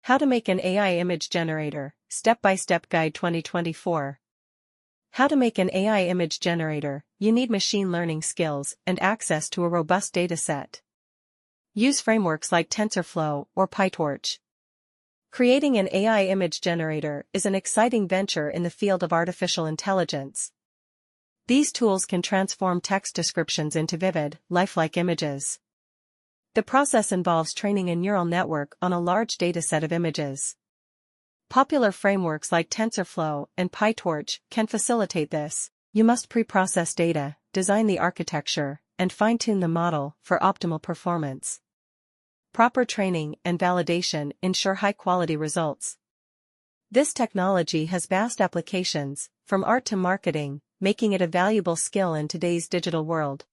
How to make an AI image generator, Step-by-Step Guide 2024. How to make an AI image generator. You need machine learning skills and access to a robust dataset. Use frameworks like TensorFlow or PyTorch. Creating an AI image generator is an exciting venture in the field of artificial intelligence. These tools can transform text descriptions into vivid, lifelike images. The process involves training a neural network on a large dataset of images. Popular frameworks like TensorFlow and PyTorch can facilitate this. You must pre-process data, design the architecture, and fine-tune the model for optimal performance. Proper training and validation ensure high-quality results. This technology has vast applications, from art to marketing, making it a valuable skill in today's digital world.